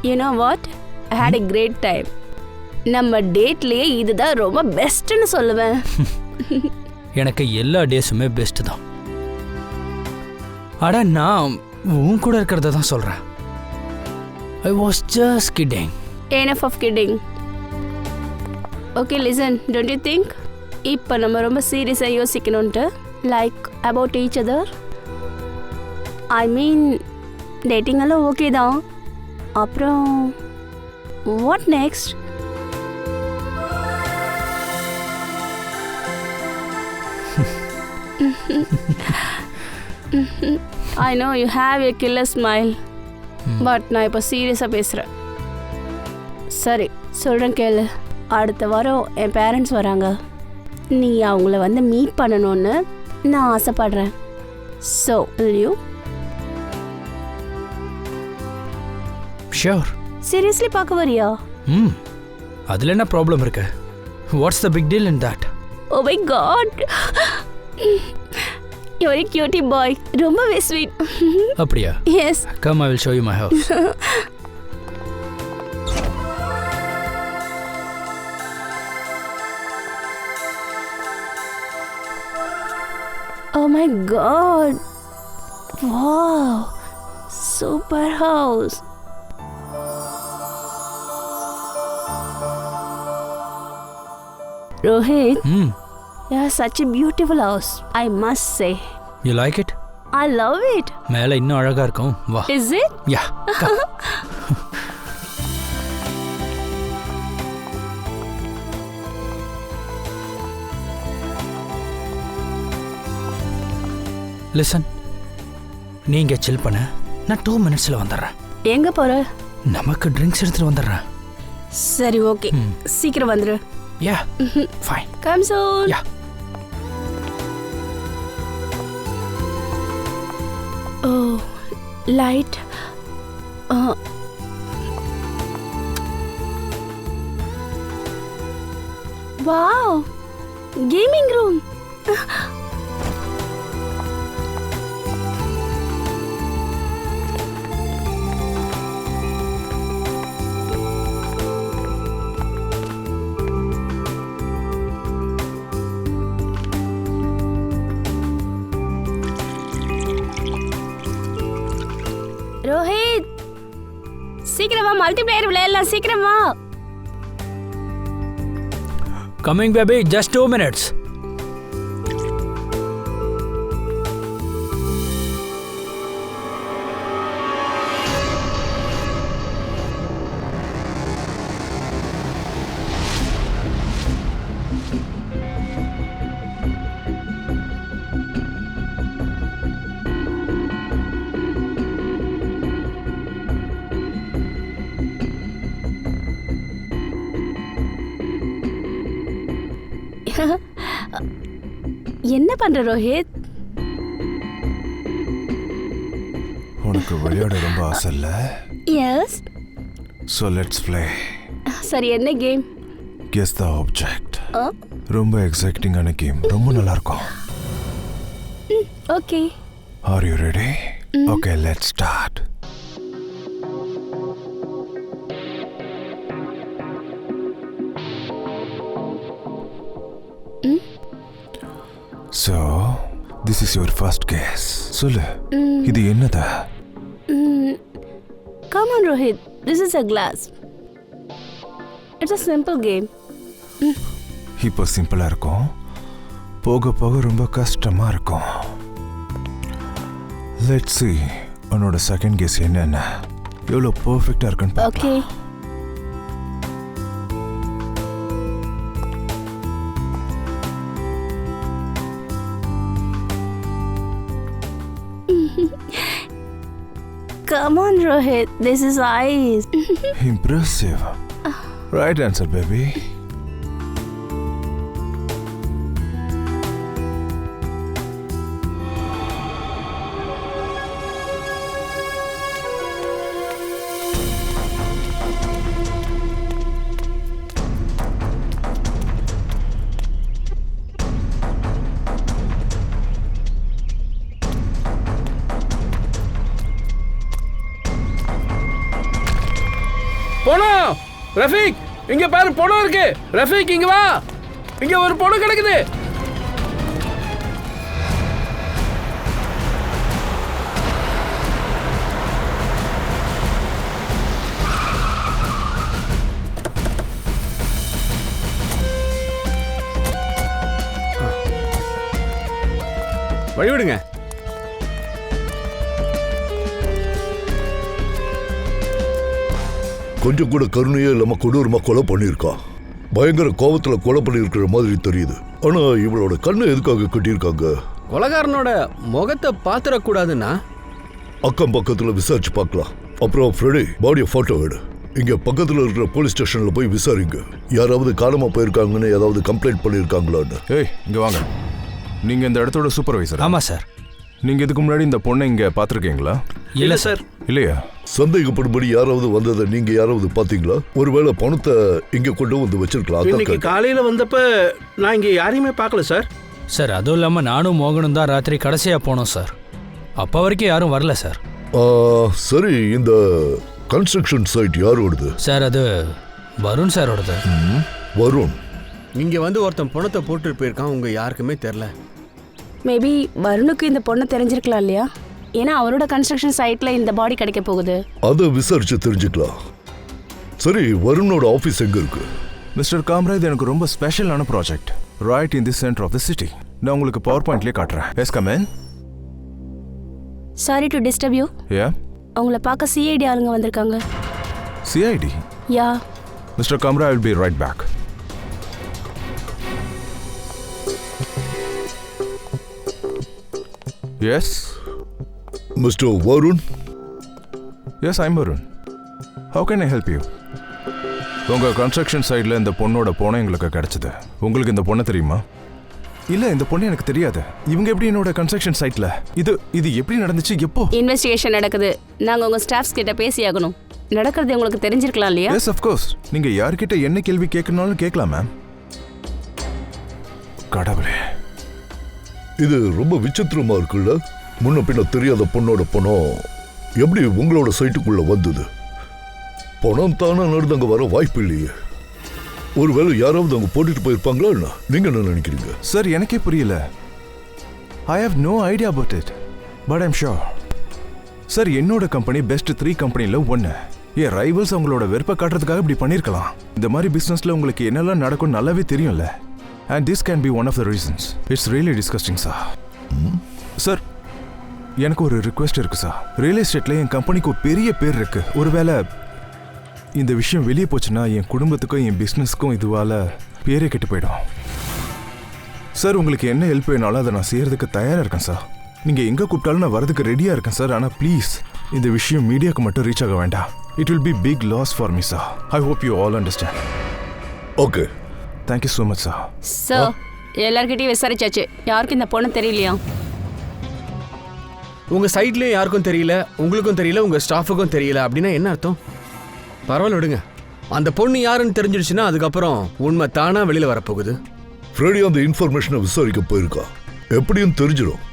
You know what? I had a great time. நம்ம டேட்லயே இதுதான் ரொம்ப பெஸ்ட்னு சொல்லுவேன். எனக்கு எல்லா டேஸுமே பெஸ்ட் தான். அட நான் உன் கூட இருக்கிறத தான் சொல்றேன். I was just kidding. Enough of kidding. Okay, listen. Don't you think? இப்போ நம்ம ரொம்ப சீரியஸா யோசிக்கணும்ட்டு like about each other. I mean dating எல்லாம் ஓகே தான். அப்புறம் what next? I know you have a killer smile. But நான் இப்போ சீரியஸாக பேசுகிறேன். சரி சொல்கிறேன் கேளு. அடுத்த வாரம் என் பேரண்ட்ஸ் வராங்க. நீ அவங்கள வந்து மீட் பண்ணணும்னு நான் ஆசைப்படுறேன். So will you? Sure. Seriously பார்க்க வரியா? அதில் என்ன ப்ராப்ளம் இருக்கு? What's the big deal in that? Oh my god. You're a cutie boy. ரொம்பவே ஸ்வீட். அப்படியா? Yes. Come, I will show you my house. Oh my god. Wow. Super house. Rohit. Yeah, such a beautiful house, I must say. You like it? I love it. மேலே இன்னும் அழகா இருக்கும். வா. Is it? Yeah. Come. Listen. நீங்க chill பண்ண. நான் 2 minutesல வந்துடுறேன். எங்க போற? நமக்கு ட்ரிங்க்ஸ் எடுத்துட்டு வந்துடுறேன். சரி ஓகே. சீக்கிரம் வந்துரு. Yeah. Fine. Come soon. Yeah. Oh, light. Wow. Gaming room. Rohit சீக்கிரமா மல்டிப்ளேயர் விளையாடலாம். சீக்கிரமா. Coming baby, just 2 minutes. என்ன பண்ற ரோஹித்? உனக்கு விளையாட ரொம்ப ஆசை இல்ல? எஸ். So let's play. சரி என்ன கேம்? Guess the object. ரொம்ப எக்ஸைட்டிங்கான கேம். ரொம்ப நல்லா இருக்கும். Okay. Are you ready? Okay, let's start. So, this is your first guess. சொல்லு. இது என்னது? Come on Rohit, this is a glass. It's a simple game. இப்போ சிம்பிளா இருக்கும். போக போக ரொம்ப கஷ்டமா இருக்கும். Let's see. உன்னோட செகண்ட் கெஸ் என்னன்னா? எவ்வளவு பெர்ஃபெக்ட்டா இருக்குன்னு பாப்போம். Okay. Come on, Rohit. This is ice. Impressive. Right answer, baby. பொணம் Rafiq இங்க பாரு பொணம் இருக்கு. ரஃபீக் இங்க வா, இங்க ஒரு பொணம் கிடக்குது. வழிவிடுங்க. கொஞ்சம் கூட கருணையே இல்லாம கொடூரமா கொலை பண்ணியிருக்கா. பயங்கர கோபத்துல கொலை பண்ணியிருக்கிற மாதிரி தெரியுது. ஆனா இவளோட கண்ணை எதுக்காக கட்டியிருக்காங்க? கொலைகாரனோட முகத்தை பாத்திரக்கூடாதுன்னா அக்கம் பக்கத்துல விசாரிச்சு பார்க்கலாம். அப்புறம் ஃப்ரெடி பாடியை போட்டோ எடு. இங்க பக்கத்துல இருக்கிற போலீஸ் ஸ்டேஷன்ல போய் விசாரிங்க. யாராவது காணாம போயிருக்காங்கன்னு ஏதாவது கம்ப்ளைண்ட் பண்ணியிருக்காங்களான்னு. ஏய் இங்க வாங்க. நீங்க இந்த இடத்தோட சூப்பர்வைசர்? ஆமாம் சார். நீங்க இதுக்கு முன்னாடி இந்த பொண்ணை இங்க பாத்திருக்கீங்களா? இல்லை சார். இல்லையா? சந்தேகப்படும்படி யாராவது வந்ததை நீங்க யாராவது பாத்தீங்களா? ஒருவேளை பணத்தை இங்க கொண்டு வந்து வச்சிருக்கலாம். இன்னைக்கு காலையில வந்தப்ப நான் இங்க யாரையுமே பார்க்கல சார். சார் அதுவும் இல்லாமல் நானும் மோகனும் தான் ராத்திரி கடைசியாக போனோம் சார். அப்போ வரைக்கும் யாரும் வரல சார். சரி, இந்த கன்ஸ்ட்ரக்ஷன் சைட் யாரோடது? சார் அது வருண் சாரோடது. வருண் இங்க வந்து ஒருத்தன் பணத்தை போட்டு போயிருக்கான். உங்க யாருக்குமே தெரியல. மேபி வருணுக்கு இந்த பொண்ணை தெரிஞ்சிருக்கலாம் இல்லையா? ஏன்னா அவரோட கன்ஸ்ட்ரக்ஷன் சைட்ல இந்த பாடி கிடைக்க போகுது. அதை விசாரிச்சு தெரிஞ்சுக்கலாம். சரி, வருணோட ஆபீஸ் எங்க இருக்கு? மிஸ்டர் காம்ரா, இது எனக்கு ரொம்ப ஸ்பெஷலான project. Right in the centre of the city. நான் உங்களுக்கு பவர் பாயிண்ட்லயே காட்டுறேன். Yes come in. Sorry to disturb you. Yeah. உங்களை பார்க்க சிஐடி ஆளுங்க வந்திருக்காங்க. CID? Yeah. Mister Kamra, I will be right back. Yes? Mr. Varun? Yes, I'm Varun. How can I help you? உங்க construction சைடில் இந்த பொண்ணோட பொண்ணை எங்களுக்கு கிடைச்சது. உங்களுக்கு இந்த பொண்ணை தெரியுமா? இல்லை, இந்த பொண்ணு எனக்கு தெரியாது. இவங்க எப்படி என்னோட கன்ஸ்ட்ரக்ஷன் சைட்டில்? இது எப்படி நடந்துச்சு? எப்போ? இன்வெஸ்டிகேஷன் நடக்குது. நாங்கள் உங்கள் ஸ்டாஃப்ஸ் கிட்ட பேசியாகணும். நடக்கிறது உங்களுக்கு தெரிஞ்சிருக்கலாம் இல்லையா? Yes of course. நீங்கள் யார்கிட்ட என்ன கேள்வி கேட்கணும்னு கேட்கலாம் மேம். கடவுளே, இது ரொம்ப விசித்திரமா இருக்குல்ல? முன்ன பின்ன தெரியாத பொண்ணோட பணம் எப்படி உங்களோட சைட்டுக்குள்ள வந்தது? பணம் தானே நடந்து அங்க வர வாய்ப்பு இல்லையே. ஒருவேளை யாராவது அங்க போட்டுட்டு போயிருப்பாங்களா? நீங்க என்ன நினைக்கிறீங்க? சார், எனக்கே புரியல. I have no idea about it, but I'm sure. Sir, என்னோட கம்பெனி பெஸ்ட் 3 கம்பெனியில் ஒன்று. என் ரைவல்ஸ் அவங்களோட வெறுப்பை காட்டுறதுக்காக இப்படி பண்ணியிருக்கலாம். இந்த மாதிரி பிஸ்னஸில் உங்களுக்கு என்னெல்லாம் நடக்கும் நல்லாவே தெரியும்ல. And this can be one of the reasons. It's really disgusting, sir. Sir, எனக்கு ஒரு ரிக்வெஸ்ட் இருக்கு சார். ரியல் எஸ்டேட்ல என் கம்பெனிக்கு ஒரு பெரிய பேர் இருக்கு. ஒருவேளை இந்த விஷயம் வெளியே போச்சுன்னா என் குடும்பத்துக்கும் என் பிஸ்னஸ்க்கும் இதுவால பேரே கெட்டு போயிடும். சார், உங்களுக்கு என்ன ஹெல்ப் வேணாலும் அதை நான் செய்யறதுக்கு தயாராக இருக்கேன் சார். நீங்கள் எங்கே கூப்பிட்டாலும் நான் வரதுக்கு ரெடியாக இருக்கேன் சார். ஆனால் ப்ளீஸ் இந்த விஷயம் மீடியாவுக்கு மட்டும் ரீச் ஆக வேண்டாம். It will be big loss for me sir. I hope you all understand. Okay, thank you so much sir. Sir, எல்லார்கிட்டையும் விசாரிச்சாச்சு. யாருக்கும் இந்த பொண்ணு தெரியலையா? உங்க சைட்லயும் யாருக்கும் தெரியல, உங்களுக்கும் தெரியல, உங்க ஸ்டாஃபுக்கும் தெரியல. அப்படின்னா என்ன அர்த்தம்? பரவாயில்ல விடுங்க. அந்த பொண்ணு யாருன்னு தெரிஞ்சிடுச்சுன்னா அதுக்கப்புறம் உண்மை தானா வெளியில வரப்போகுது. ஃப்ரெடி அந்த இன்ஃபர்மேஷனை விசாரிக்க போயிருக்கா. எப்படியும் தெரிஞ்சிடும்.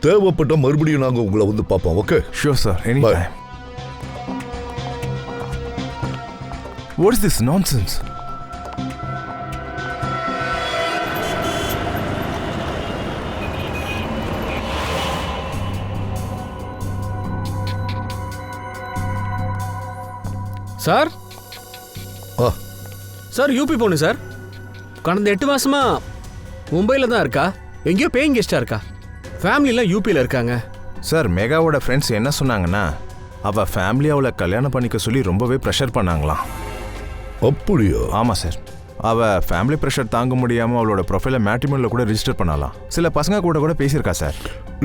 தேவைப்பட்ட மறுபடியும் நாங்கள் உங்களை வந்து பார்ப்போம். Okay? Sure sir, any Bye. Time. What is this nonsense? Sir ஆ, சார், யூபி பொண்ணு சார். கடந்த 8 மாசமா மும்பையில் தான் இருக்கா. எங்கேயோ பேயிங் கெஸ்டாக இருக்கா. ஃபேமிலிலாம் யூபியில் இருக்காங்க. சார், மெகாவோட ஃப்ரெண்ட்ஸ் என்ன சொன்னாங்கன்னா அவள் ஃபேமிலி அவளை கல்யாணம் பண்ணிக்க சொல்லி ரொம்பவே ப்ரெஷர் பண்ணாங்களாம். அப்படியா? ஆமாம் சார். அவள் ஃபேமிலி ப்ரெஷர் தாங்க முடியாமல் அவளோட ப்ரொஃபைலை மேட்ரிமோனியில் கூட ரிஜிஸ்டர் பண்ணலாம். சில பசங்க கூட பேசியிருக்கா சார்.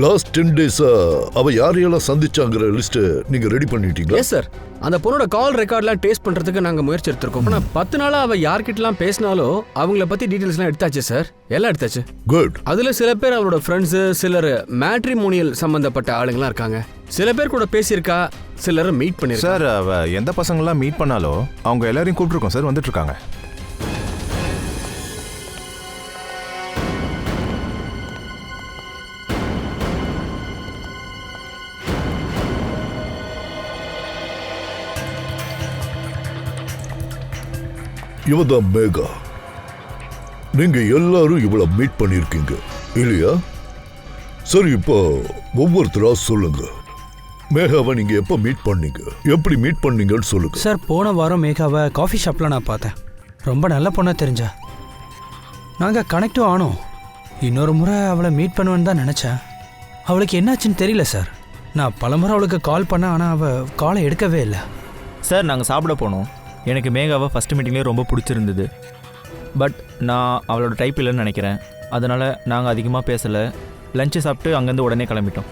லாஸ்ட் 10 டேஸா அவ யாரையெல்லாம் சந்திச்சாங்கிற லிஸ்ட் நீங்க ரெடி பண்ணிட்டீங்களா? Yes sir. அந்த பொண்ணோட கால் ரெக்கார்ட்லாம் டேஸ்ட் பண்ணுறதுக்கு நாங்கள் முயற்சி எடுத்திருக்கோம். ஆனால் 10 நாளாக அவள் யார்கிட்டலாம் பேசினாலோ அவங்கள பற்றி டீட்டெயில்ஸ்லாம் எடுத்தாச்சு சார். எல்லாம் எடுத்தாச்சு. குட். அதில் சில பேர் அவளோட ஃப்ரெண்ட்ஸு, சிலர் மேட்ரிமோனியல் சம்மந்தப்பட்ட ஆளுங்களாம் இருக்காங்க. சில பேர் கூட பேசியிருக்கா, சிலர் மீட் பண்ணியிருக்கா. சார், அவள் எந்த பசங்களாம் மீட் பண்ணாலோ அவங்க எல்லாரையும் கூப்பிட்டுருக்கோம் சார். வந்துட்டு இருக்காங்க. இவதான் மேகா. நீங்க எல்லாரும் இவளை மீட் பண்ணிருக்கீங்க இல்லையா? சரி, இப்போ ஒவ்வொருத்தரா சொல்லுங்க. மேகாவை நீங்க எப்ப மீட் பண்ணீங்க, எப்படி மீட் பண்ணீங்கன்னு சொல்லுங்க. சார், போன வாரம் மேகாவை காஃபி ஷாப்பில் நான் பார்த்தேன். ரொம்ப நல்ல பொண்ணாக தெரிஞ்சா. நாங்கள் கனெக்டும் ஆனோம். இன்னொரு முறை அவளை மீட் பண்ணுவேன்னு தான் நினச்சேன். அவளுக்கு என்னாச்சுன்னு தெரியல சார். நான் பலமுறை அவளுக்கு கால் பண்ணேன், ஆனால் அவள் காலை எடுக்கவே இல்லை. சார், நாங்கள் சாப்பிட போனோம். எனக்கு மேகாவை ஃபஸ்ட்டு மீட்டிங்லேயே ரொம்ப பிடிச்சிருந்தது. பட் நான் அவளோட டைப் இல்லைன்னு நினைக்கிறேன். அதனால் நாங்கள் அதிகமாக பேசலை. லஞ்சு சாப்பிட்டு அங்கேருந்து உடனே கிளம்பிட்டோம்.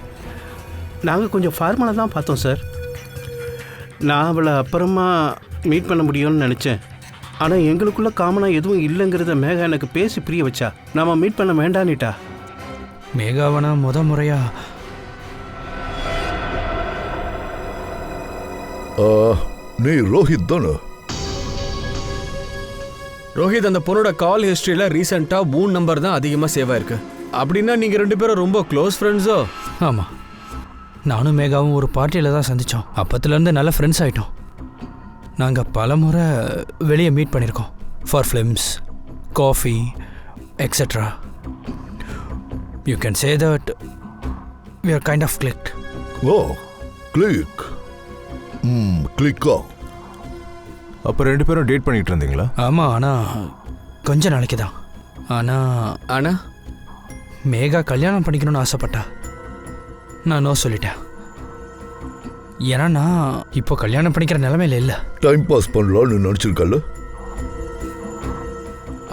நாங்கள் கொஞ்சம் ஃபார்மலாக தான் பார்த்தோம் சார். நான் அவளை அப்புறமா மீட் பண்ண முடியும்னு நினச்சேன். ஆனால் எங்களுக்குள்ளே காமனாக எதுவும் இல்லைங்கிறத மேகா எனக்கு பேசி புரிய வச்சா. நாம் மீட் பண்ண வேண்டான்னுட்டா. மேகாவனா முறையா நீ ரோஹித் தானே? ரோஹித், அந்த பொண்ணோட கால் ஹிஸ்ட்ரியில் ரீசெண்டாக 3 நம்பர் தான் அதிகமாக சேவ் ஆயிருக்கு. அப்படின்னா நீங்கள் 2 பேரும் ரொம்ப க்ளோஸ் ஃப்ரெண்ட்ஸோ? ஆமாம், நானும் மேகாவும் ஒரு பார்ட்டியில் தான் சந்தித்தோம். அப்பத்துலேருந்து நல்ல ஃப்ரெண்ட்ஸ் ஆகிட்டோம். நாங்கள் பல முறை வெளியே மீட் பண்ணியிருக்கோம். For films, coffee, etcetera. You can say that we are kind of clicked. Oh, click. கிளிக்கா? அப்போ 2 பேரும் டேட் பண்ணிட்டு இருந்தீங்களா? ஆமாம், ஆனால் கொஞ்ச நாளைக்கு தான். ஆனால் மேகா கல்யாணம் பண்ணிக்கணும்னு ஆசைப்பட்டா. நான் நோ சொல்லிட்டேன். ஏன்னா நான் இப்போ கல்யாணம் பண்ணிக்கிற நிலைமையில இல்லை. டைம் பாஸ் பண்ணலான்னு நினச்சிருக்கல.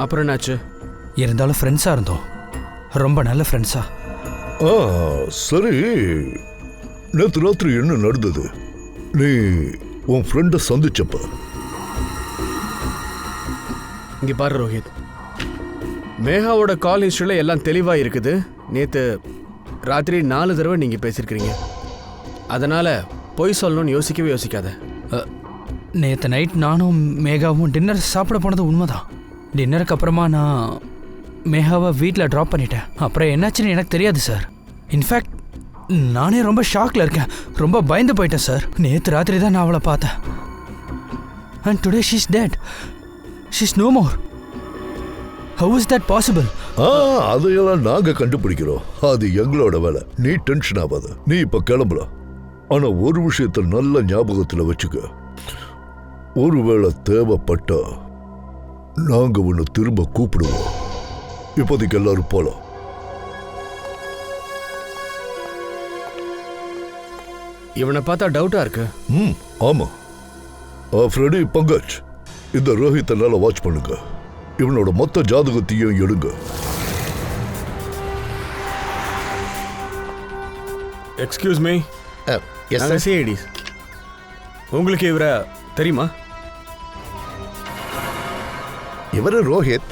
அப்புறம் என்னாச்சு? இருந்தாலும் ஃப்ரெண்ட்ஸாக இருந்தோம். ரொம்ப நல்ல ஃப்ரெண்ட்ஸா. சரி, நேற்று ராத்திரி என்ன நடந்தது? நீ உன் ஃப்ரெண்டை சந்திச்சப்ப இங்கே பாரு ரோஹித், மேகாவோட கால் ஹிஸ்ட்ரியில் எல்லாம் தெளிவாக இருக்குது. நேற்று ராத்திரி 4 தடவை நீங்கள் பேசியிருக்கிறீங்க. அதனால் பொய் சொல்லணும்னு யோசிக்கவே யோசிக்காத. நேற்று நைட் நானும் மேகாவும் டின்னர் சாப்பிட போனது உண்மைதான். டின்னருக்கு அப்புறமா நான் மேகாவை வீட்டில் ட்ராப் பண்ணிட்டேன். அப்புறம் என்னாச்சுன்னு எனக்கு தெரியாது சார். இன்ஃபேக்ட் நானே ரொம்ப ஷாக்கில் இருக்கேன். ரொம்ப பயந்து போயிட்டேன் சார். நேற்று ராத்திரி தான் நான் அவளை பார்த்தேன். And today she is dead. She is no more. How is that possible? அதையெல்லாம் நாங்க கண்டுபிடிக்கிறோம். அது எங்களோட வேலை. நீ டென்ஷன் ஆகாத. நீ இப்ப கிளம்பலாம். ஆனா ஒரு விஷயத்தை நல்ல ஞாபகத்துல வச்சுக்க. ஒருவேளை தேவைப்பட்டா நாங்க உன்னை திரும்ப கூப்பிடுவோம். இப்போதைக்கு எல்லாரும் போலாம். இவனை பார்த்தா டவுட்டாக இருக்கு. ஆமா. ஃப்ரெடி, பங்கஜ், இந்த ரோஹித்தை நல்லா வாட்ச் பண்ணுங்க. இவனோட மொத்த ஜாதகத்தையும் எடுங்க. Excuse me. சிஐடிஸ். உங்களுக்கு இவரை தெரியுமா? இவர் ரோஹித்.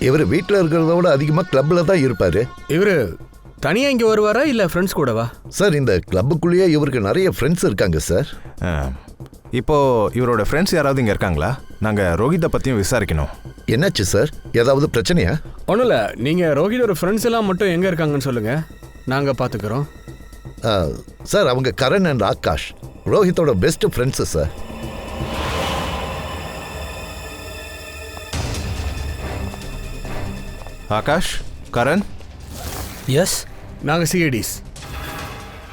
இவர் வீட்டில் இருக்கிறத விட அதிகமாக கிளப்பில் தான் இருப்பார். இவர் தனியாக இங்கே வருவாரா இல்லை ஃப்ரெண்ட்ஸ் கூடவா? சார், இந்த கிளப்புக்குள்ளேயே இவருக்கு நிறைய ஃப்ரெண்ட்ஸ் இருக்காங்க சார். இப்போ இவரோட ஃப்ரெண்ட்ஸ் யாராவது இங்கே இருக்காங்களா? நாங்கள் ரோஹித்தை பற்றியும் விசாரிக்கணும். என்னாச்சு சார், ஏதாவது பிரச்சனையா? ஒன்றும் இல்லை, நீங்கள் ரோஹித்தோட ஃப்ரெண்ட்ஸ் எல்லாம் மட்டும் எங்கே இருக்காங்கன்னு சொல்லுங்கள், நாங்கள் பார்த்துக்குறோம். சார், அவங்க கரண் அண்ட் ஆகாஷ் ரோஹித்தோட best friends sir. Akash, Karan. Yes, நாங்கள் சிஐடிஸ்.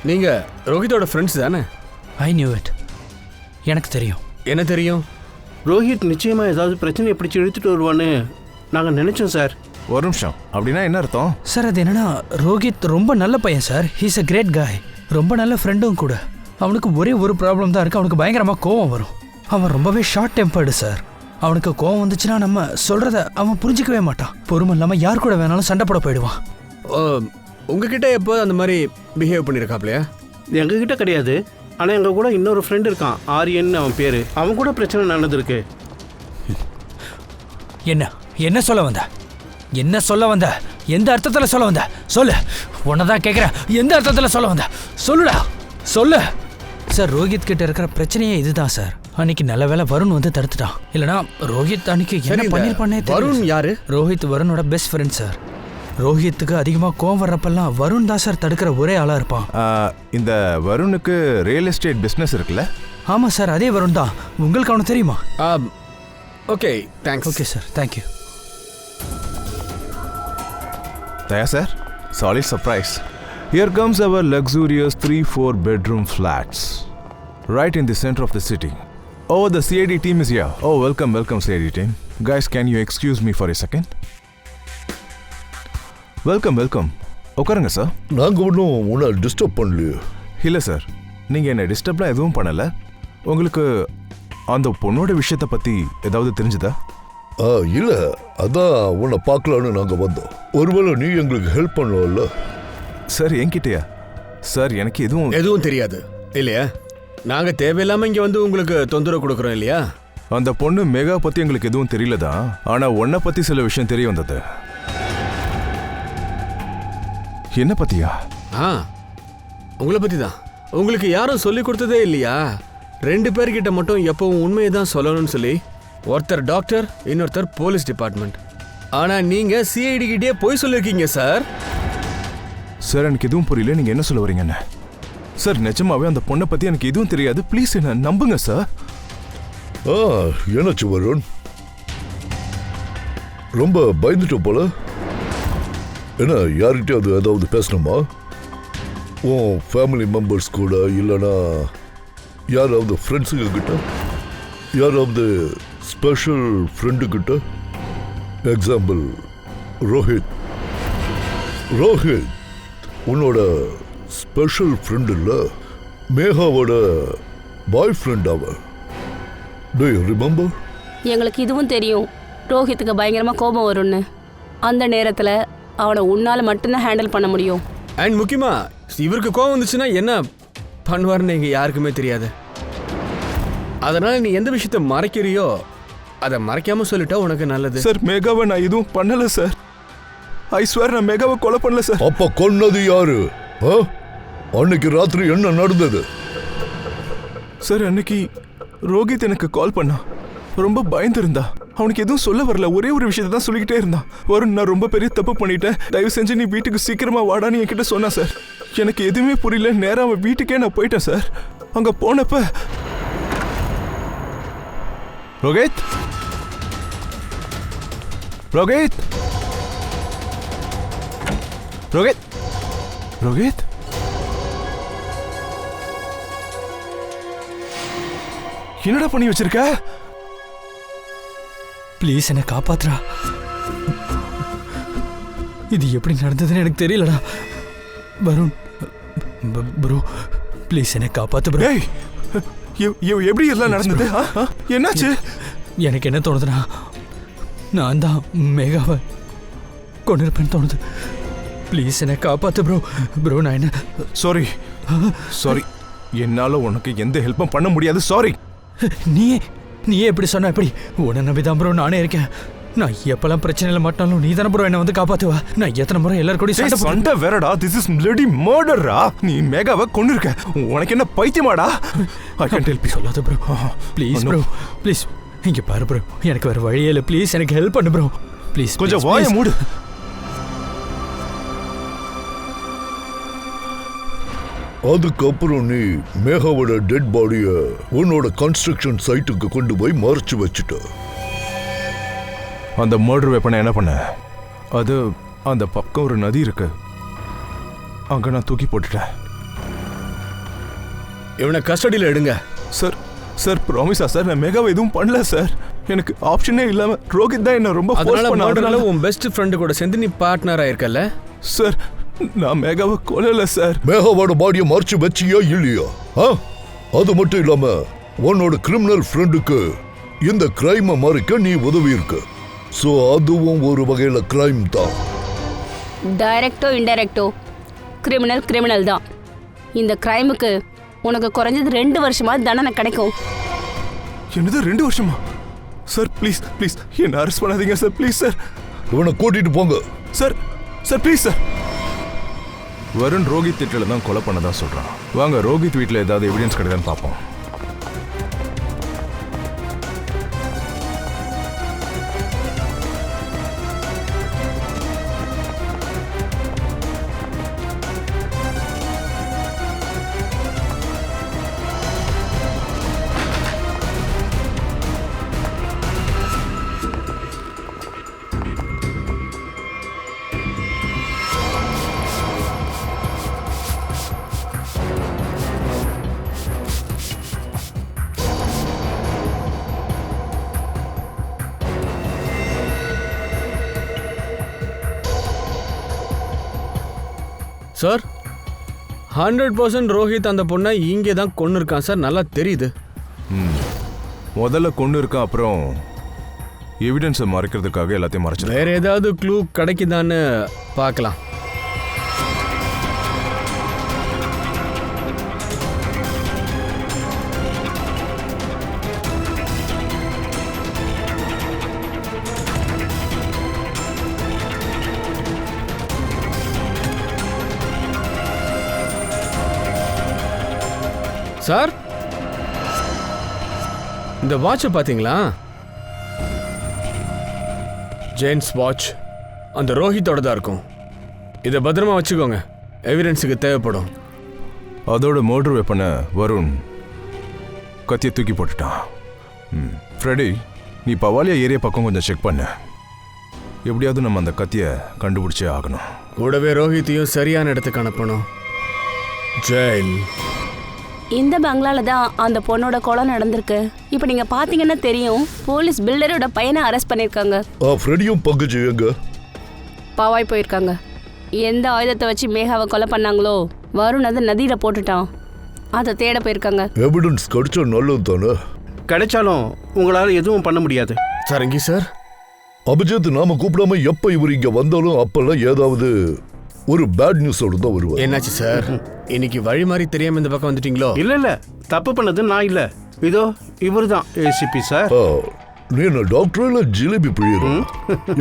நீங்கள் ரோஹித்தோட ஃப்ரெண்ட்ஸ் தானே? I knew it. எனக்கு தெரியும். என்ன தெரியும்? ரோஹித் நிச்சயமாக ஏதாவது பிரச்சனையை பிடிச்சி இழுத்துட்டு வருவான்னு நாங்கள் நினச்சோம் சார். ஒரு நிமிஷம், அப்படின்னா என்ன அர்த்தம்? சார், அது என்னன்னா, ரோஹித் ரொம்ப நல்ல பையன் சார். ஹீஸ் அ கிரேட் காய். ரொம்ப நல்ல ஃப்ரெண்டும் கூட. அவனுக்கு ஒரே ஒரு ப்ராப்ளம் தான் இருக்குது. அவனுக்கு பயங்கரமாக கோவம் வரும். அவன் ரொம்பவே ஷார்ட் டெம்பர்டு சார். அவனுக்கு கோவம் வந்துச்சுன்னா நம்ம சொல்கிறத அவன் புரிஞ்சிக்கவே மாட்டான். பொறுமை இல்லாமல் யார் கூட வேணாலும் சண்டை போட போயிடுவான். உங்ககிட்ட எப்போ அந்த மாதிரி பிஹேவ் பண்ணியிருக்காப்லையா? எங்ககிட்ட கிடையாது. ஆனால் எங்கள் கூட இன்னொரு ஃப்ரெண்டு இருக்கான், ஆரியன் அவன் பேர். அவன் கூட பிரச்சனை நடந்திருக்கு. என்ன சொல்ல வந்த? என்ன சொல்ல வந்த? எந்த அர்த்தத்தில் சொல்ல வந்த? சொல்லு. உன்னதான் கேட்குறேன். எந்த அர்த்தத்தில் சொல்ல வந்த? சொல்லுடா, சொல்லு. சார், ரோஹித் கிட்ட இருக்கிற பிரச்சனையே இதுதான் சார். அன்னைக்கு நல்ல வேலை வருண் வந்து தடுத்துட்டான். இல்லைனா ரோஹித் அன்னைக்கு என்ன பண்ணிருப்பானே. வருண் யாரு? ரோஹித் வருணோட பெஸ்ட் ஃப்ரெண்ட் சார். ரோஹித்துக்கு அதிகமாக கோவம் வர்றப்பெல்லாம் வருண் தான் சார் தடுக்கிற ஒரே ஆளாக இருப்பான். இந்த வருணுக்கு ரியல் எஸ்டேட் பிஸ்னஸ் இருக்குல்ல? ஆமாம் சார், அதே வருண் தான். உங்களுக்கு அவனை தெரியுமா? Okay thanks. Okay sir, thank you. Daya sir, solid surprise. Here comes our luxurious 3-4 bedroom flats, right in the center of the city. Oh, the CID team is here. Oh, welcome CID team. Guys, can you excuse me for a second? Welcome. உட்காருங்க sir. நாங்க ஒன்றும் உன்னை disturb பண்ணலையே. இல்லை sir, நீங்கள் என்னை டிஸ்டர்ப்லாம் எதுவும் பண்ணலை. உங்களுக்கு அந்த பொண்ணோட விஷயத்தை பற்றி ஏதாவது தெரிஞ்சுதா? இல்ல, அதான் உன்னை பார்க்கலான்னு நாங்க வந்தோம். ஒருவேளை நீ எங்களுக்கு ஹெல்ப் பண்ணுவல்ல? சார் என்கிட்டயா? சார் எனக்கு எதுவும் தெரியாது இல்லையா? நாங்க தேவையில்லாம இங்க வந்து உங்களுக்கு தொந்தரவு கொடுக்குறோம் இல்லையா? அந்த பொண்ணு மேகா பத்தி எங்களுக்கு எதுவும் தெரியலதான், ஆனா உன்னை பத்தி சில விஷயம் தெரிய வந்தது. என்ன பத்தியா? உங்களை பத்தி தான். உங்களுக்கு யாரும் சொல்லி கொடுத்ததே இல்லையா? 2 பேர்கிட்ட மட்டும் எப்பவும் உண்மையை தான் சொல்லணும்னு சொல்லி. ஒருத்தர் டாக்டர், இன்னொருத்தர் போலீஸ் டிபார்ட்மெண்ட். ஆனா நீங்க சிஐடி கிட்டே போய் சொல்லிருக்கீங்க சார். சார் எனக்கு எதுவும் புரியல, நீங்க என்ன சொல்ல வரீங்கன்னு. சார் நிஜமாவே அந்த பொண்ணை பத்தி எனக்கு எதுவும் தெரியாது, ப்ளீஸ் என்ன நம்புங்க சார். என்னாச்சு வருண்? ரொம்ப பயந்துட்ட போல. என்ன, யார்கிட்ட அது ஏதாவது பேசணுமா? உன் ஃபேமிலி மெம்பர்ஸ் கூட, இல்லைனா யாராவது ஃப்ரெண்ட்ஸுங்க கிட்ட, யாராவது ஸ்பெஷல் ஃப்ரெண்டு கிட்ட? எக்ஸாம்பிள் ரோஹித். உன்னோட ஸ்பெஷல் ஃப்ரெண்ட் இல்லை, மேகாவோட பாய் ஃப்ரெண்ட் அவன். Do you remember? எங்களுக்கு இதுவும் தெரியும், ரோஹித்துக்கு பயங்கரமாக கோபம் வரும்னு. அந்த நேரத்தில் அவனை உன்னால் மட்டும்தான் ஹேண்டில் பண்ண முடியும். அண்ட் முக்கியமா இவருக்கு கோபம் வந்துச்சுன்னா என்ன பண்ணுவார்னு எங்க யாருக்குமே தெரியாது. அதனால நீ எந்த விஷயத்த மறைக்கிறியோ அதை மறைக்காம சொல்லிட்டா உனக்கு நல்லது. சார் மேகாவை நான் எதுவும் பண்ணல சார். ஐ ஸ்வேர் நான் மேகாவை கொலை பண்ணல சார். அப்ப கொன்னது யாரு? அன்னைக்கு ராத்திரி என்ன நடந்தது? சார் அன்னைக்கு ரோஹித் எனக்கு கால் பண்ணா, ரொம்ப பயந்துருந்தா. அவனுக்கு எதுவும் சொல்ல வரல, ஒரே ஒரு விஷயத்தை தான் சொல்லிக்கிட்டே இருந்தான். வருண், நான் ரொம்ப பெரிய தப்பு பண்ணிட்டேன், தயவு செஞ்சு நீ வீட்டுக்கு சீக்கிரமா வாடான்னு என்கிட்ட சொன்னா சார். எனக்கு எதுவுமே புரியல, நேரா அவன் வீட்டுக்கே நான் போயிட்டேன் சார். அங்க போனப்ப ரோஹித் ரோஹித் ரோஹித் ரோஹித் என்னடா பண்ணி வச்சிருக்க? ப்ளீஸ் என்னை காப்பாத்துறா. இது எப்படி நடந்ததுன்னு எனக்கு தெரியலடா. வருண் ப்ரோ, ப்ளீஸ் என்னை காப்பாத்து ப்ரோ. எப்படி எல்லாம் நடந்தது? என்னாச்சு? எனக்கு என்ன தோணுதுன்னா, நான் தான் மேகாவை கொண்டிருப்பேன்னு தோணுது. ப்ளீஸ் என்னை காப்பாத்து ப்ரோ. நான் என்ன சாரி, என்னால உனக்கு எந்த ஹெல்ப்பும் பண்ண முடியாது. சாரி. நீயே எப்படி சொன்ன எப்படி? உன்னை நம்பிதான் ப்ரோ நானே இருக்கேன். நான் எப்பெல்லாம் பிரச்சனையில மாட்டாலும் நீ தானே ப்ரோ என்ன வந்து காப்பாத்துவா. நான் எத்தனை முறை எல்லாரும் கூட சண்டை வேறடா. திஸ் இஸ் பிளடி மர்டர்ரா. நீ மேகாவை கொன்னிருக்க. உனக்கு என்ன பைத்தியமாடா? I can help you. சொல்லாத ப்ரோ, ப்ளீஸ் ப்ரோ, ப்ளீஸ். இங்க பாரு ப்ரோ, எனக்கு வேற வழியே இல்லை. ப்ளீஸ் எனக்கு ஹெல்ப் பண்ணு ப்ரோ, ப்ளீஸ். கொஞ்சம் வாயை மூடு. அதுக்கப்புறம் நீ மேகாவோட டெட் பாடிய உன்னோட கன்ஸ்ட்ரக்ஷன் சைட்டுக்கு கொண்டு போய் மறைச்சு வச்சுட்ட. அந்த மர்டர் வெப்பனை என்ன பண்ண? அது அந்த பக்கம் ஒரு நதி இருக்கு, அங்க நான் தூக்கி போட்டுட்டேன். இவனை கஸ்டடியில் எடுங்க. சார் ப்ராமிஸா சார், நான் மேகாவை எதுவும் பண்ணல சார். எனக்கு ஆப்ஷனே இல்லாம ரோஹித் தான் என்ன ரொம்ப ஃபோர்ஸ் பண்ணான். அதனால உன் பெஸ்ட் ஃப்ரெண்ட் கூட சேர்ந்து நீ பார்ட்னரா இருக்கல்ல? சார் நான் மேகாவை கொல்லல சார். மேகாவோட பாடியை மறைச்சு வச்சியா இல்லையா? அது மட்டும் இல்லாம உன்னோட கிரிமினல் ஃப்ரெண்டுக்கு இந்த கிரைமை மறைக்க நீ உதவி இருக்கு. சோ அதுவும் ஒரு வகையில கிரைம் தான். டைரக்டோ இன்டைரக்டோ கிரிமினல் தான். இந்த கிரைமுக்கு உனக்கு குறைஞ்சது 2 வருஷமா தண்டனை கிடைக்கும். என்னது 2 வருஷமா? சார் ப்ளீஸ் என்ன அரெஸ்ட் பண்ணாதீங்க சார், ப்ளீஸ் சார். இவனை கூட்டிட்டு போங்க sir please sir. Varun Rohit திட்டில தான் கொலை பண்ணதான் சொல்றான். வாங்க ரோஹித் வீட்டில் ஏதாவது எவிடன்ஸ் கிடைக்குதான்னு பார்ப்போம். சார் 100% ரோஹித் அந்த பொண்ணை இங்கே தான் கொண்டு இருக்கான் சார், நல்லா தெரியுது. முதல்ல கொண்டு இருக்கான், அப்புறம் எவிடன்ஸை மறைக்கிறதுக்காக எல்லாத்தையும் மறைச்சிருக்கேன். வேற ஏதாவது க்ளூ கிடைக்குதான்னு பார்க்கலாம். சார், இந்த வாட்சை பார்த்தீங்களா? ஜேன்ஸ் வாட்ச் அந்த ரோஹித்தோட தான் இருக்கும். இதை பத்திரமா வச்சுக்கோங்க, எவிடன்ஸுக்கு தேவைப்படும். அதோட மர்டர் வெப்பனை வருண் கத்தியை தூக்கி போட்டுட்டான். ஃப்ரெடி, நீ பவாலியா ஏரியா பக்கம் கொஞ்சம் செக் பண்ண. எப்படியாவது நம்ம அந்த கத்தியை கண்டுபிடிச்சே ஆகணும். கூடவே ரோஹித்தையும் சரியான இடத்துக்கு அனுப்பணும். ஜெயில் இந்த பங்களால தான் அந்த பொண்ணோட கொலை நடந்திருக்கு. இப்போ நீங்க பாத்தீங்கன்னா தெரியும், போலீஸ் பில்டரோட பையனை அரெஸ்ட் பண்ணிருக்காங்க. ஃப்ரெடியும் பங்குஜி எங்க? பாவாய் போயிருக்காங்க. எந்த ஆயுதத்தை வச்சு மேகாவை கொலை பண்ணாங்களோ வருண் அதை நதியில போட்டுட்டான். அதை தேட போயிருக்காங்க. எவிடன்ஸ் கிடைச்சா நல்லது தானே? கிடைச்சாலும் உங்களால் எதுவும் பண்ண முடியாது. சரங்கி சார், அபிஜித் நாம கூப்பிடாம எப்ப இவர் இங்க வந்தாலும் அப்பெல்லாம் ஏதாவது ஒரு பேட் நியூஸோட தான் வருவார். என்னாச்சு சார்? இன்னைக்கு வழி மாதிரி தெரியாம இந்த பக்கம் வந்துட்டீங்களோ? இல்ல தப்பு பண்ணது நான் இல்ல, இதோ இவர் தான் ஏசிபி சார். நீ என்ன டாக்டர் இல்ல ஜிலேபி பிழியரும்?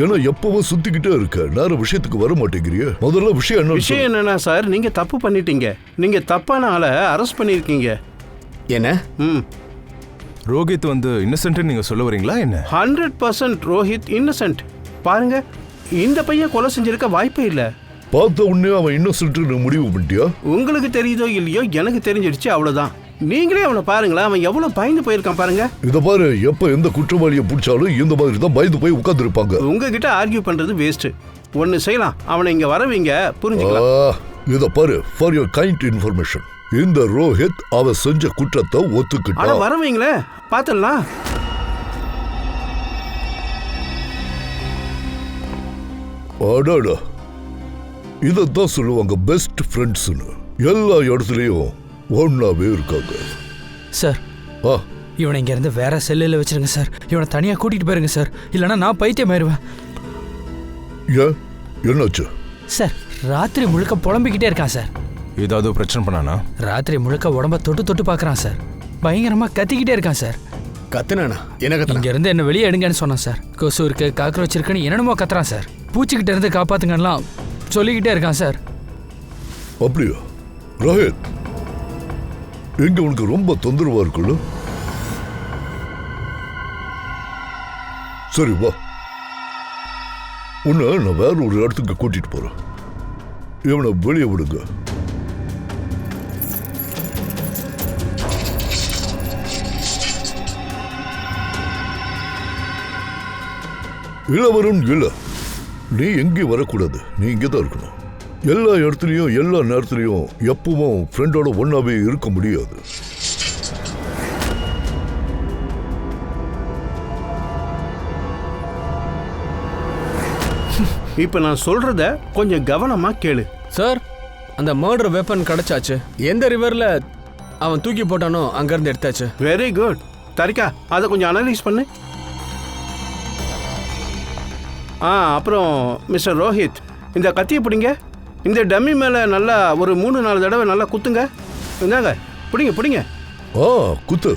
ஏன்னா எப்பவும் சுத்திக்கிட்டே இருக்க, நேர விஷயத்துக்கு வர மாட்டேங்கிறிய. முதல்ல விஷயம் என்னன்னா சார், நீங்க தப்பு பண்ணிட்டீங்க. நீங்க தப்பான ஆளை அரெஸ்ட் பண்ணிருக்கீங்க. என்ன? ரோஹித் இன்னசென்ட் நீங்க சொல்ல வரீங்களா என்ன? 100% ரோஹித் இன்னசென்ட். பாருங்க, இந்த பையன் கொலை செஞ்சிருக்க வாய்ப்பே இல்ல. பார்த்த உடனே அவன் இன்னசென்ட்னு முடிவு பண்ணிட்டியா? உங்களுக்கு தெரியுதோ இல்லையோ, எனக்கு தெரிஞ்சிடுச்சு, அவ்வளவுதான். நீங்களே அவனை பாருங்களேன், அவன் எவ்வளவு பயந்து போயிருக்கான் பாருங்க. இத பாரு, எப்ப எந்த குற்றவாளியை பிடிச்சாலும் இந்த மாதிரி தான் பயந்து போய் உட்கார்ந்து இருப்பாங்க. உங்ககிட்ட ஆர்கியூ பண்றது வேஸ்ட். ஒன்னு செய்யலாம், அவனை இங்க வரவீங்க, புரிஞ்சுக்கலாம். இத பாரு, ஃபார் யுவர் கைண்ட் இன்ஃபர்மேஷன், இந்த ரோஹித் அவ செஞ்ச குற்றத்தை ஒத்துக்கிட்டான். வரவீங்களே, பாத்துடலாம். அடாடா, இதான் சொல்லுவாங்க பெஸ்ட் ஃப்ரெண்ட்ஸ்னு. எல்லா இடத்துலயும் ஒன்னாவே இருக்காங்க. சார், இவனை இங்க இருந்து வேற செல்லில் வச்சிருங்க சார். இவனை தனியா கூட்டிட்டு போயிருங்க சார், இல்லைன்னா நான் பைத்தியம் ஆயிடுவேன். ஏன், என்னாச்சு சார்? ராத்திரி முழுக்க புலம்பிக்கிட்டே இருக்கான் சார். ஏதாவது பிரச்சனை பண்ணானா? ராத்திரி முழுக்க உடம்ப தொட்டு தொட்டு பார்க்கறான் சார். பயங்கரமா கத்திக்கிட்டே இருக்கான் சார். கத்துனானா? என்ன கத்துனா? இங்க இருந்து என்ன வெளியே எடுங்கன்னு சொன்னான் சார். கொசு இருக்கு, காக்ரோச் இருக்குன்னு என்னென்னமோ கத்துறான் சார். பூச்சிக்கிட்ட இருந்து காப்பாத்துங்கலாம் சொல்லிக்கிட்டே இருக்கான் சார். அப்படியா ரோஹித்? எங்க உனக்கு ரொம்ப தொந்தரவா இருக்குல்ல? சரி வா, உன்னை நான் வேற ஒரு இடத்துக்கு கூட்டிட்டு போறேன். இவனை வெளியே விடுங்க. இளவரும் இல்ல, நீ எங்கேயும் வரக்கூடாது. நீ இங்கதான் இருக்கணும். எல்லா இடத்துலயும் எல்லா நேரத்துலயும் எப்பவும் ஃப்ரெண்டோட ஒன்னாவே இருக்க முடியாது. இப்ப நான் சொல்றத கொஞ்சம் கவனமா கேளு சார். அந்த மர்டர் வெப்பன் கிடைச்சாச்சு. எந்த ரிவர்ல அவன் தூக்கி போட்டானோ அங்க இருந்து எடுத்தாச்சு. Very good. தரிகா, அதை கொஞ்சம் அனலைஸ் பண்ணு. அப்புறம் மிஸ்டர் ரோஹித், இந்த கத்தியை பிடிங்க. இந்த டம்மி மேலே நல்லா ஒரு 3-4 தடவை நல்லா குத்துங்க. இந்தாங்க, பிடிங்க பிடிங்க. குத்து.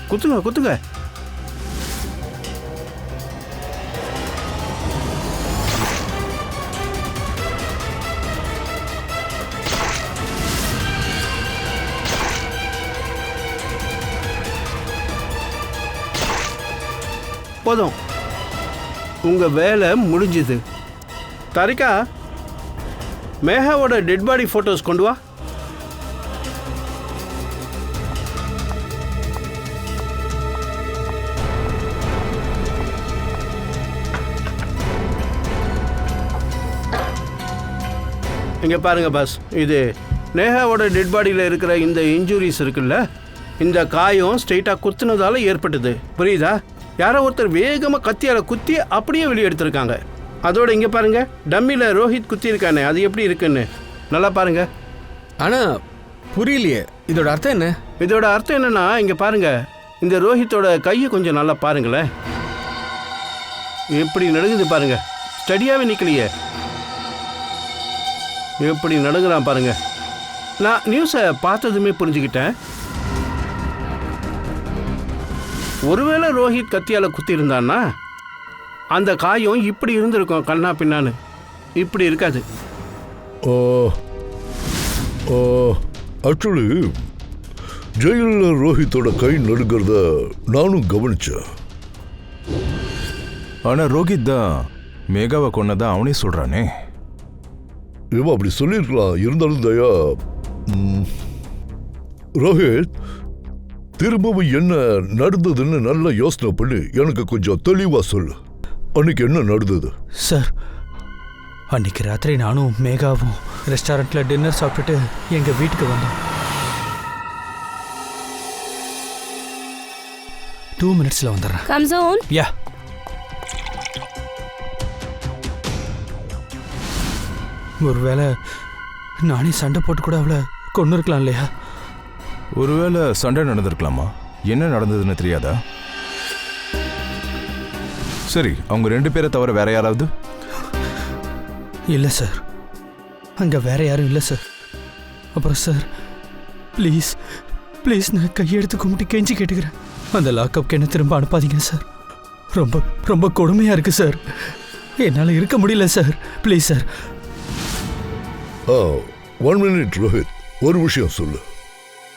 குத்துங்க குத்துங்க. போதும், உங்க வேலை முடிஞ்சுது. தரிகா, மேகாவோட டெட் பாடி போட்டோஸ் கொண்டு வா. இங்கே பாருங்க பாஸ், இது நேஹாவோட டெட் பாடியில் இருக்கிற இந்த இன்ஜுரிஸ் இருக்குல்ல, இந்த காயம் ஸ்ட்ரெயிட்டாக குத்துனதால ஏற்பட்டது. புரியுதா? யாரோ ஒருத்தர் வேகமாக கத்தியால் குத்தி அப்படியே வெளியே எடுத்திருக்காங்க. அதோட இங்கே பாருங்க, டம்மியில் ரோஹித் குத்தி இருக்கானே, அது எப்படி இருக்குன்னு நல்லா பாருங்க. ஆனால் புரியலையே, இதோட அர்த்தம் என்ன? இதோட அர்த்தம் என்னன்னா, இங்கே பாருங்க, இந்த ரோஹித்தோட கையை கொஞ்சம் நல்லா பாருங்களேன். எப்படி நடுங்குது பாருங்க, ஸ்டடியாகவே நிற்கலையே, எப்படி நடுங்குறான் பாருங்க. நான் நியூஸை பார்த்ததுமே புரிஞ்சுக்கிட்டேன். ஒருவேளை ரோஹித் கத்தியால் குத்தி இருந்தான்னா அந்த காயம் இப்படி இருந்திருக்கும், கண்ணா பின்னான்னு. இப்படி இருக்காது. ஆக்சுவலி ஜெயிலில் ரோஹித்தோட கை நடுங்கிறத நானும் கவனிச்சேன். ஆனால் ரோஹித் தான் மேகாவை கொன்னதான் அவனே சொல்கிறானே. இவன் அப்படி சொல்லியிருக்கலாம். இருந்தாலும் தயா, ரோஹித் திரும்பவும் என்ன நடந்ததுன்னு நல்லா யோசனை பண்ணி எனக்கு கொஞ்சம் தெளிவாக சொல்லு. அன்னைக்கு என்ன நடந்தது? சார், அன்னைக்கு ராத்திரி நானும் மேகாவும் ரெஸ்டாரண்ட்டில் டின்னர் சாப்பிட்டுட்டு எங்கள் வீட்டுக்கு வந்தோம். 2 minutesல வந்துடுறேன். Come soon. யா. ஒருவேளை நானே சண்டை போட்டு கூட அவளை கொண்டு இருக்கலாம் இல்லையா? ஒருவேளை சண்டை நடந்திருக்கலாமா? என்ன நடந்ததுன்னு தெரியாதா? சரி, அவங்க 2 பேரை தவிர வேற யாராவது? இல்லை சார், அங்கே வேற யாரும் இல்லை சார். அப்புறம் சார், ப்ளீஸ் ப்ளீஸ், நான் கையெடுத்து கும்பிட்டு கெஞ்சி கேட்டுக்கிறேன், அந்த லாக்அப்க்கு என்ன திரும்ப அனுப்பாதீங்க சார். ரொம்ப ரொம்ப கொடுமையாக இருக்குது சார், என்னால் இருக்க முடியல sir. Please sir. 1 minute Rohit, ஒரு விஷயம் சொல்லு.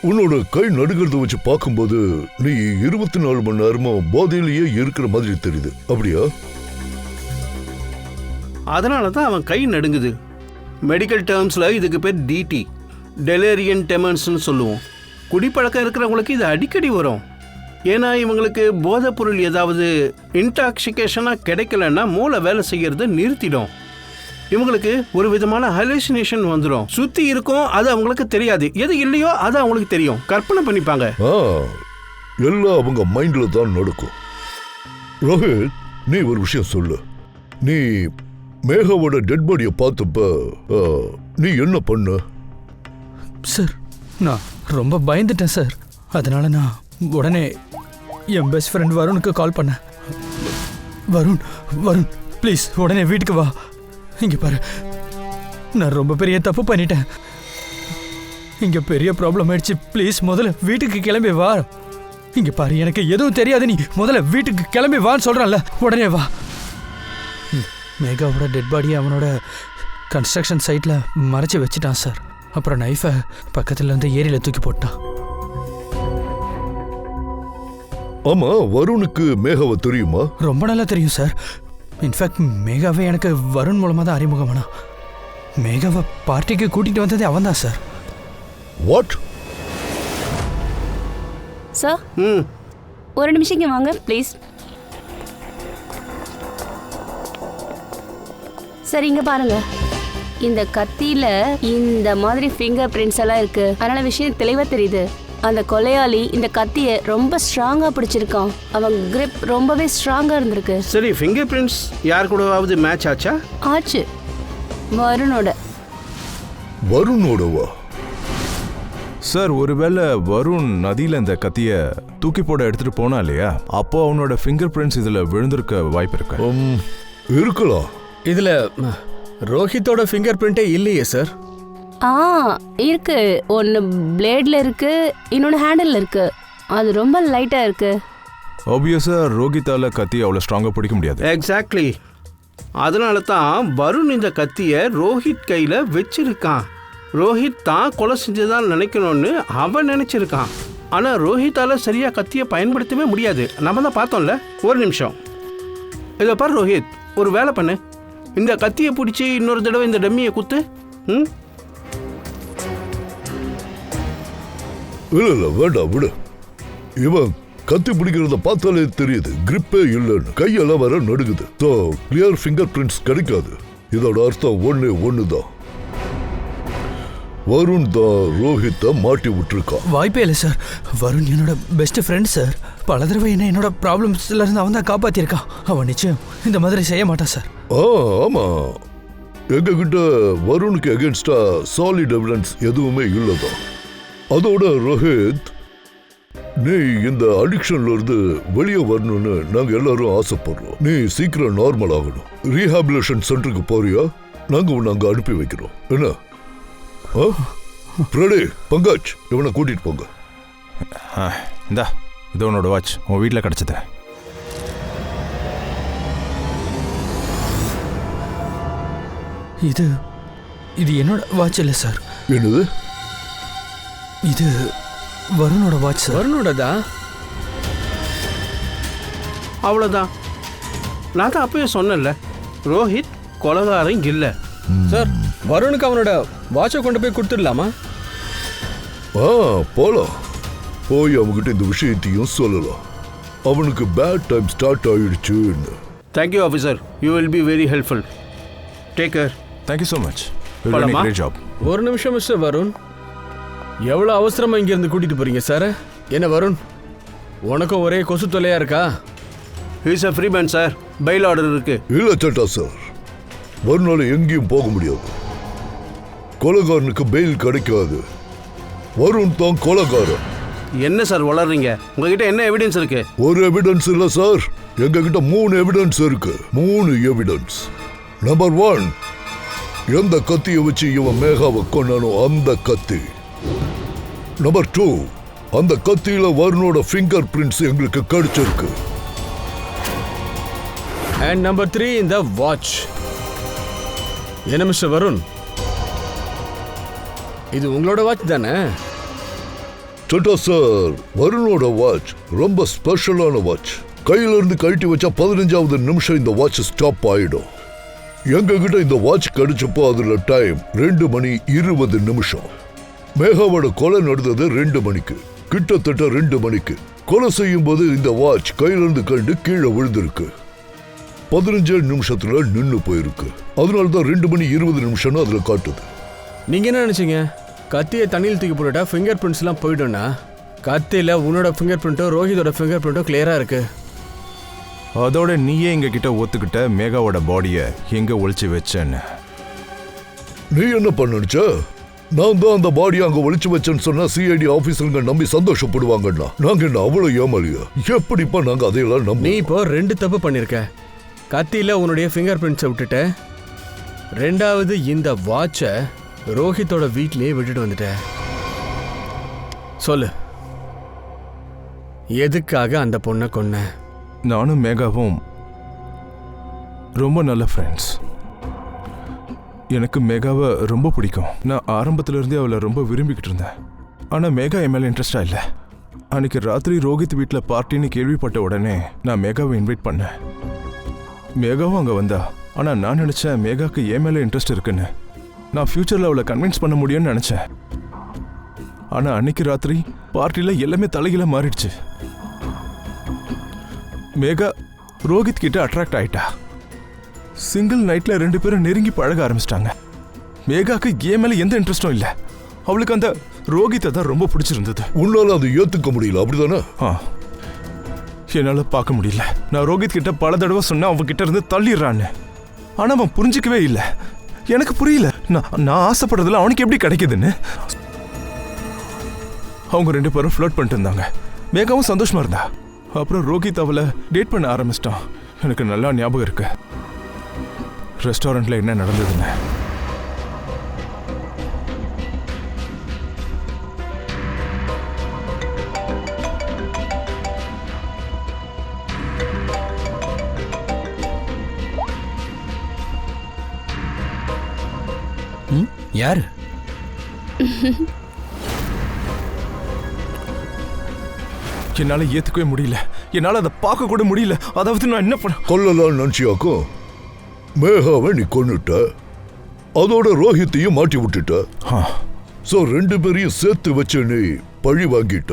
உன்னோட கை நடுக்கிறத வச்சு பார்க்கும்போது நீ 24 மணி நேரமும் போதையிலேயே இருக்கிற மாதிரி தெரியுது, அப்படியா? அதனால தான் அவன் கை நடுங்குது. மெடிக்கல் டேர்ம்ஸில் இதுக்கு பேர் டிடி, டெலேரியன் டெமன்ஸ்னு சொல்லுவோம். குடிப்பழக்கம் இருக்கிறவங்களுக்கு இது அடிக்கடி வரும். ஏன்னா இவங்களுக்கு போதைப் பொருள் ஏதாவது இன்டாக்சிகேஷனாக கிடைக்கலன்னா மூளை வேலை செய்யறது நிறுத்திடும். இவங்களுக்கு ஒரு விதமான ஹலுசினேஷன் வந்துடும். சுற்றி இருக்கும், அது அவங்களுக்கு தெரியாது. எது இல்லையோ அது அவங்களுக்கு தெரியும். கற்பனை பண்ணிப்பாங்க. எல்லாம் அவங்க மைண்டில் தான் நடக்கும். ரோஹித், நீ ஒரு விஷயம் சொல்லு. நீ மேகாவோட டெட் பாடியை பார்த்தப்ப நீ என்ன பண்ண? சார், நான் ரொம்ப பயந்துட்டேன் சார். அதனால நான் உடனே என் பெஸ்ட் ஃப்ரெண்ட் வருணுக்கு கால் பண்ணேன். வருண், வருண் ப்ளீஸ் உடனே வீட்டுக்கு வா. இங்கே பாரு, நான் ரொம்ப பெரிய தப்பு பண்ணிட்டேன். இங்கே பெரிய ப்ராப்ளம் ஆயிடுச்சு. ப்ளீஸ் முதல்ல வீட்டுக்கு கிளம்பி வா. இங்கே பாரு, எனக்கு எதுவும் தெரியாது. நீ முதல்ல வீட்டுக்கு கிளம்பி வான்னு சொல்கிறேன்ல, உடனே வா. மேகாவோட டெட் பாடியை அவனோட கன்ஸ்ட்ரக்ஷன் சைட்டில் மறைச்சி வச்சுட்டான் சார். அப்புறம் நைஃபை பக்கத்தில் இருந்து ஏரியில் தூக்கி போட்டான். ஆமா, வருணுக்கு மேகாவை தெரியுமா? ரொம்ப நல்லா தெரியும் சார். இன்ஃபேக்ட் மேகாவே எனக்கு வருண் மூலமாக தான் அறிமுகமானா. மேகாவை பார்ட்டிக்கு கூட்டிகிட்டு வந்ததே அவன் தான் சார். வாட்? சார், ஒரு நிமிஷம் இங்கே வாங்க ப்ளீஸ். சரி, இங்கே பாருங்க, இந்த கத்தியில இந்த மாதிரி ஃபிங்கர் பிரிண்ட்ஸ் எல்லாம் இருக்கு. அதனால விஷயம் தெளிவா தெரியுது. அந்த கொலையாளி இந்த கத்தியை ரொம்ப ஸ்ட்ராங்கா பிடிச்சிருக்கான். அவன் கிரிப் ரொம்பவே ஸ்ட்ராங்கா இருந்திருக்கு. சரி, ஃபிங்கர் பிரிண்ட்ஸ் யார் கூடவாவது மேட்ச் ஆச்சா? ஆச்சு, வருணோட. வருணோடவா? சார், ஒருவேளை வருண் நதியில் இந்த கத்தியை தூக்கி போட எடுத்துட்டு போனா இல்லையா, அப்போ அவனோட ஃபிங்கர் பிரிண்ட்ஸ் இதில் விழுந்திருக்க வாய்ப்பு இருக்கு. இருக்கலாம். இதில் ரோஹித்தோட ஃபிங்கர் பிரிண்டே இல்லையே சார். இருக்கு. ஒன்று பிளேட்ல இருக்கு, இன்னொன்று ஹேண்டில் இருக்கு. அது ரொம்ப லைட்டா இருக்கு. ஆப்வியஸா ரோஹித்தால கத்தி அவ்வளோ ஸ்ட்ராங்காக பிடிக்க முடியாது. எக்ஸாக்ட்லி. அதனால தான் வருண் இந்த கத்தியை ரோஹித் கையில் வச்சிருக்கான். ரோஹித் தான் கொலை செஞ்சதான் நினைக்கணும்னு அவன் நினைச்சிருக்கான். ஆனால் ரோஹித்தால சரியாக கத்தியை பயன்படுத்தவே முடியாது. நம்ம தான் பார்த்தோம்ல. ஒரு நிமிஷம், இதை பாரு ரோஹித், ஒரு வேலை பண்ணு. இந்த கத்தியை பிடிச்சி இன்னொரு தடவை இந்த டம்மியை குத்து. இல்ல வேண்டாம், விடு. இவன் கத்தி பிடிக்கிறத பார்த்தாலே தெரியுது கிரிப்பே இல்லைன்னு. கையெல்லாம் வர நடுக்குது. கிளியர் ஃபிங்கர் பிரிண்ட்ஸ் கிடைக்காது. இதோட அர்த்தம் ஒண்ணு தான். வருண் தான் ரோஹித்தை மாட்டி விட்டுருக்கான். வாய்ப்பே இல்லை சார். வருண் என்னோட பெஸ்ட் ஃப்ரெண்ட் சார். பல தடவை என்ன என்னோட ப்ராப்ளம்ஸ்ல இருந்து அவன் தான் காப்பாத்திருக்கான். அவன் நிச்சயம் இந்த மாதிரி செய்ய மாட்டான் சார். ஆமா, எங்ககிட்ட வருணுக்கு அகேன்ஸ்டா சாலிட் எவிடன்ஸ் எதுவுமே இல்லதான். அதோட ரோஹித், நீ இந்த அடிக்ஷன்ல இருந்து வெளியே வரணும்னு நாங்க எல்லாரும் ஆசைப்படுறோம். நீ சீக்கிரம் நார்மல் ஆகணும். ரீஹாபிலேஷன் சென்டருக்கு போறியா? நாங்க உன்னை அங்க அனுப்பி வைக்கிறோம். என்ன பிரடே, பங்காஜ், இவனை கூட்டிட்டு போங்க. இந்தா, இது உன்னோட வாட்ச், உன் வீட்டில் கிடச்சது. இது இது என்னோட வாட்ச் இல்லை சார். என்னது? இது வருணோட வாட்ச் சார். வருணோடதா? அவ்வளோதான். நான் தான் அப்பவே சொன்னேன்ல, ரோஹித் கொலகாரம் இல்லை. சார், வருணுக்கு அவனோட வாட்சை கொண்டு போய் கொடுத்துடலாமா? போலாம். போய் அவங்ககிட்ட இந்த விஷயத்தையும் சொல்லலாம். அவனுக்கு பேட் டைம் ஸ்டார்ட் ஆயிடுச்சுன்னு. Thank you officer, you will be very helpful. Take care. Thank you so much. போலாமா? Great job. ஒரு நிமிஷம் மிஸ்டர் வருண், எவ்வளோ அவசரமாக இங்கேருந்து கூட்டிகிட்டு போகிறீங்க சார்? என்ன வருண், உனக்கும் ஒரே கொசு தொல்லையாக இருக்கா? He's a free man sir. Bail order இருக்கு. இல்ல சட்டா சார், வருணால எங்கேயும் போக முடியாது. கொலைகாரனுக்கு பெயில் கிடைக்காது. வருண் தான் கொலைகாரன். என்ன சார் வளர்றீங்க? உங்ககிட்ட என்ன எவிடன்ஸ் இருக்கு? ஒரு எவிடன்ஸ் இல்ல சார், எங்க கிட்ட 3 எவிடன்ஸ் இருக்கு. 3 எவிடன்ஸ். நம்பர் 1, எந்த கத்தியை வச்சு இவன் மேகாவை கொண்டானோ அந்த கத்தி. நம்பர் 2, அந்த கத்தியில வருணோட ஃபிங்கர் பிரிண்ட்ஸ் எங்களுக்கு கிடைச்சிருக்கு. அண்ட் நம்பர் 3, இந்த வாட்ச். என்ன மிஸ்டர் வருண், இது உங்களோட வாட்ச் தானே? சட்டா சார், வருணோட வாட்ச் ரொம்ப ஸ்பெஷலான வாட்ச். கையில இருந்து கழட்டி வச்சா 15வது நிமிஷம் இந்த வாட்ச் ஸ்டாப் ஆயிடும். எங்க கிட்ட இந்த வாட்ச் கிடைச்சப்போ அதுல டைம் 2 மணி 20 நிமிஷம். மேகாவோட கொலை நடந்தது 2 மணிக்கு, கிட்டத்தட்ட 2 மணிக்கு. கொலை செய்யும் போது இந்த வாட்ச் கையில இருந்து கண்டு கீழே விழுந்திருக்கு. 15 நிமிஷத்துல நின்னு போயிருக்கு. அதனாலதான் 2 மணி 20 நிமிஷம்னு அதுல காட்டுது. நீங்க என்ன நினைச்சீங்க? கத்தியை தண்ணியில் தூக்கி போட்டுட்டா ஃபிங்கர் பிரிண்ட்ஸ்லாம் போயிடும்னா? கத்தியில் உன்னோட ஃபிங்கர் பிரிண்ட்டும் ரோஹிதோட ஃபிங்கர் பிரிண்ட்டும் கிளியராக இருக்கு. அதோட நீயே எங்க கிட்ட ஒத்துக்கிட்ட மேகாவோட பாடியை எங்க ஒளிச்சு வச்சேன்னு. நீ என்ன பண்ணுச்ச? நான் தான் அந்த பாடியை அங்க ஒளிச்சு வச்சேன்னு சொன்னா சிஐடி ஆபீசருங்க நம்பி சந்தோஷப்படுவாங்கன்னா நாங்க என்ன அவ்வளவு ஏமாலியா? எப்படிப்பா நாங்க அதையெல்லாம் நீ நம்ப? இப்போ 2 தப்பு பண்ணிருக்க. கத்தியில் உன்னுடைய ஃபிங்கர் பிரிண்ட்ஸை விட்டுட்ட, 2வது இந்த வாட்சை ரோஹித்தோட வீட்லயே விட்டுட்டு வந்துட்ட. சொல்லு, எதுக்காக அந்த பொண்ணை கொன்ன? நானும் மேகாவும் ரொம்ப நல்ல ஃப்ரெண்ட்ஸ். எனக்கு மேகாவை ரொம்ப பிடிக்கும். நான் ஆரம்பத்துல இருந்தே அவளை ரொம்ப விரும்பிக்கிட்டு இருந்தேன். ஆனால் மேகா என் மேலே இன்ட்ரெஸ்டாக இல்லை. அன்னைக்கு ராத்திரி ரோஹித் வீட்டில் பார்ட்டின்னு கேள்விப்பட்ட உடனே நான் மேகாவை இன்வைட் பண்ணேன். மேகாவும் அங்கே வந்தா. ஆனால் நான் நினச்சேன் மேகாவுக்கு என் மேலே இன்ட்ரெஸ்ட் இருக்குன்னு. நான் ஃப்யூச்சரில் அவளை கன்வின்ஸ் பண்ண முடியும்னு நினச்சேன். ஆனால் அன்னைக்கு ராத்திரி பார்ட்டியில் எல்லாமே தலைகீழ மாறிடுச்சு. மேகா ரோஹித் கிட்ட அட்ராக்ட் ஆயிட்டா. சிங்கிள் நைட்ல 2 பேரும் நெருங்கி பழக ஆரம்பிச்சிட்டாங்க. மேகாக்கு ஏன் மேல எந்த இன்ட்ரெஸ்டும் இல்லை. அவளுக்கு அந்த ரோஹித்தை தான் ரொம்ப பிடிச்சிருந்தது. உன்னால அதை ஏத்துக்க முடியல, அப்படிதானே? என்னால பார்க்க முடியல. நான் ரோஹித் கிட்ட பல தடவை சொன்னேன் அவன் கிட்ட இருந்து தள்ளிடுறான்னு. ஆனா அவன் புரிஞ்சிக்கவே இல்லை. எனக்கு புரியல நான் ஆசைப்படுறதுல அவனுக்கு எப்படி கிடைக்குதுன்னு. அவங்க 2 பேரும் ஃப்ளர்ட் பண்ணிட்டு இருந்தாங்க. மேகாவும் சந்தோஷமா இருந்தா. அப்புறம் ரோஹித் அவளை டேட் பண்ண ஆரம்பிச்சிட்டான். எனக்கு நல்லா ஞாபகம் இருக்கு ரெஸ்டாரண்ட்ல என்ன நடந்ததுன்னு. யாரு? என்னால ஏத்துக்கவே முடியல. என்னால அதை பார்க்க கூட முடியல. அதாவது நான் என்ன பண்ண? கொல்லலாம் நினைச்சியாக்கும். மேகாவை நீ கொன்னுட்ட, அதோட ரோஹித்தையும் மாட்டி விட்டுட்ட. சோ 2 பேரையும் சேர்த்து வச்சு நீ பழி வாங்கிட்ட.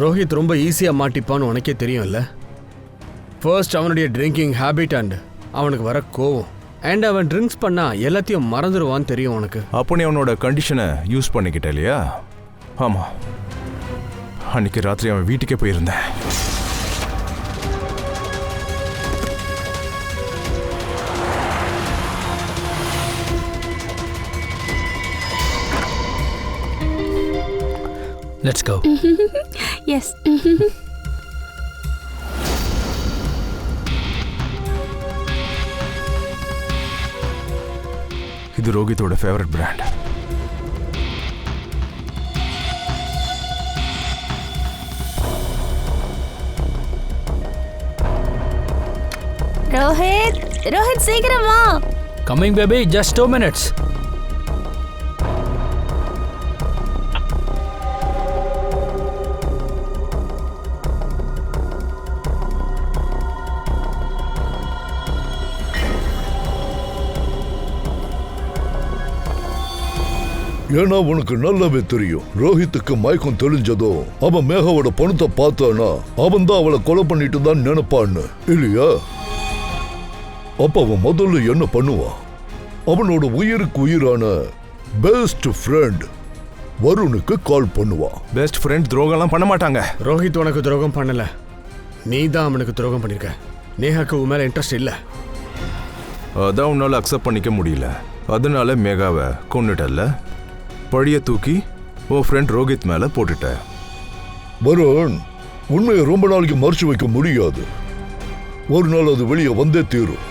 ரோஹித் ரொம்ப ஈஸியாக மாட்டிப்பான்னு உனக்கே தெரியும்ல. ஃபர்ஸ்ட் அவனுடைய ட்ரிங்கிங் ஹேபிட் அண்ட் அவனுக்கு வர கோவம், அண்ட் அவன் ட்ரிங்க்ஸ் பண்ணா எல்லாத்தையும் மறந்துடுவான்னு தெரியும் உனக்கு. அப்போ நீ அவனோட கண்டிஷனை யூஸ் பண்ணிக்கிட்ட இல்லையா? ஆமா, அன்னைக்கு ராத்திரி அவன் வீட்டுக்கே போயிருந்தேன். Let's go. எஸ். இது ரோஹித்தோட ஃபேவரட் பிராண்ட். ரோஹித், ரோஹித் சீக்கிரம் வா. Coming baby, just 2 minutes. ஏன்னா உனக்கு நல்லாவே தெரியும், ரோஹித்துக்கு மயக்கம் தெளிஞ்சதோ அவன் மேகாவோட பணத்தை பார்த்தானா அவன் தான் அவளை கொலை பண்ணிட்டு தான் நினைப்பான்னு இல்லையா? அப்ப அவன் முதல்ல என்ன பண்ணுவான்? அவனோட உயிருக்கு உயிரான பெஸ்ட் ஃப்ரெண்ட் வருணுக்கு கால் பண்ணுவான். பெஸ்ட் ஃப்ரெண்ட் துரோகம்லாம் பண்ண மாட்டாங்க. ரோஹித் உனக்கு துரோகம் பண்ணல, நீ தான் அவனுக்கு துரோகம் பண்ணிருக்க. நேஹாக்கு உன் மேல இன்ட்ரெஸ்ட் இல்ல. அதான் உன்னால அக்செப்ட் பண்ணிக்க முடியல, அதனால மேகாவை கொன்னுட்டல்ல. பழிய தூக்கி உன் ஃப்ரெண்ட் ரோஹித் மேல போட்டுட்ட. வருண், உண்மையை ரொம்ப நாளைக்கு மறைச்சு வைக்க முடியாது. ஒரு நாள் அது வெளியே வந்தே தீரும்.